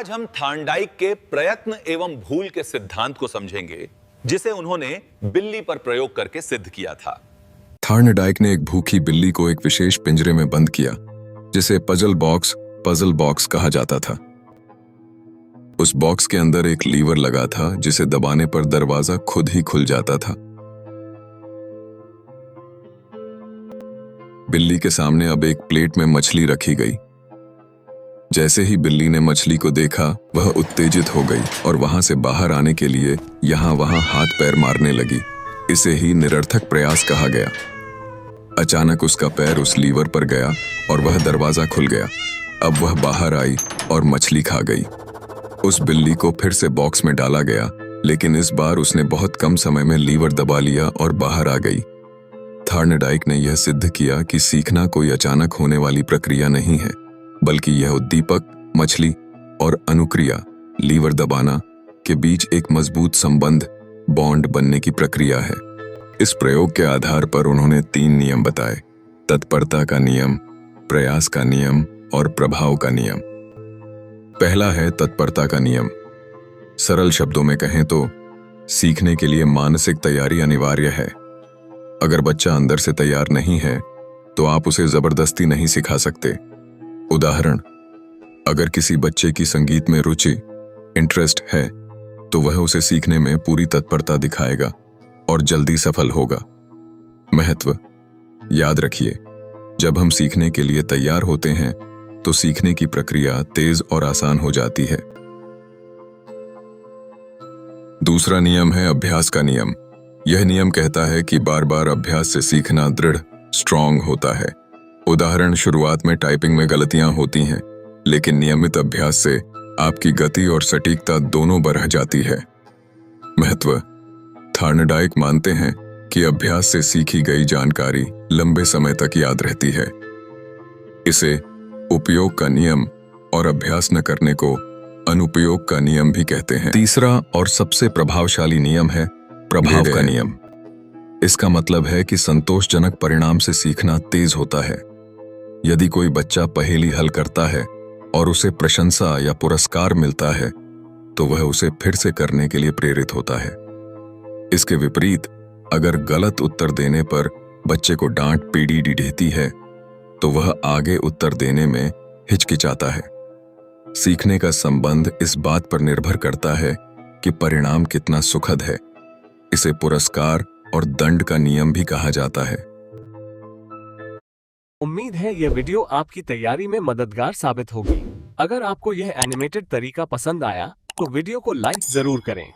आज हम थार्नडाइक के प्रयत्न एवं भूल के सिद्धांत को समझेंगे, जिसे उन्होंने बिल्ली पर प्रयोग करके सिद्ध किया था। थार्नडाइक ने एक भूखी बिल्ली को एक विशेष पिंजरे में बंद किया, जिसे पजल बॉक्स कहा जाता था। उस बॉक्स के अंदर एक लीवर लगा था, जिसे दबाने पर दरवाजा खुद ही खुल जाता था। बिल्ली के सामने अब एक प्लेट में मछली रखी गई। जैसे ही बिल्ली ने मछली को देखा, वह उत्तेजित हो गई और वहां से बाहर आने के लिए यहां वहां हाथ पैर मारने लगी। इसे ही निरर्थक प्रयास कहा गया। अचानक उसका पैर उस लीवर पर गया और वह दरवाजा खुल गया। अब वह बाहर आई और मछली खा गई। उस बिल्ली को फिर से बॉक्स में डाला गया, लेकिन इस बार उसने बहुत कम समय में लीवर दबा लिया और बाहर आ गई। थार्नडाइक ने यह सिद्ध किया कि सीखना कोई अचानक होने वाली प्रक्रिया नहीं है, बल्कि यह उद्दीपक, मछली और अनुक्रिया, लीवर दबाना के बीच एक मजबूत संबंध, बॉन्ड बनने की प्रक्रिया है। इस प्रयोग के आधार पर उन्होंने 3 नियम बताए: तत्परता का नियम, प्रयास का नियम और प्रभाव का नियम। पहला है तत्परता का नियम। सरल शब्दों में कहें तो सीखने के लिए मानसिक तैयारी अनिवार्य है। अगर बच्चा अंदर से तैयार नहीं है तो आप उसे जबरदस्ती नहीं सिखा सकते। उदाहरण, अगर किसी बच्चे की संगीत में रुचि, इंटरेस्ट है, तो वह उसे सीखने में पूरी तत्परता दिखाएगा और जल्दी सफल होगा। महत्व: याद रखिए, जब हम सीखने के लिए तैयार होते हैं तो सीखने की प्रक्रिया तेज और आसान हो जाती है। दूसरा नियम है अभ्यास का नियम। यह नियम कहता है कि बार बार अभ्यास से सीखना दृढ़, स्ट्रॉन्ग होता है। उदाहरण, शुरुआत में टाइपिंग में गलतियां होती हैं, लेकिन नियमित अभ्यास से आपकी गति और सटीकता दोनों बढ़ जाती है। महत्व: थार्नडाइक मानते हैं कि अभ्यास से सीखी गई जानकारी लंबे समय तक याद रहती है। इसे उपयोग का नियम और अभ्यास न करने को अनुपयोग का नियम भी कहते हैं। तीसरा और सबसे प्रभावशाली नियम है प्रभाव का नियम। इसका मतलब है कि संतोषजनक परिणाम से सीखना तेज होता है। यदि कोई बच्चा पहेली हल करता है और उसे प्रशंसा या पुरस्कार मिलता है, तो वह उसे फिर से करने के लिए प्रेरित होता है। इसके विपरीत, अगर गलत उत्तर देने पर बच्चे को डांट पीड़ी देती है, तो वह आगे उत्तर देने में हिचकिचाता है। सीखने का संबंध इस बात पर निर्भर करता है कि परिणाम कितना सुखद है। इसे पुरस्कार और दंड का नियम भी कहा जाता है। उम्मीद है यह वीडियो आपकी तैयारी में मददगार साबित होगी। अगर आपको यह एनिमेटेड तरीका पसंद आया तो वीडियो को लाइक जरूर करें।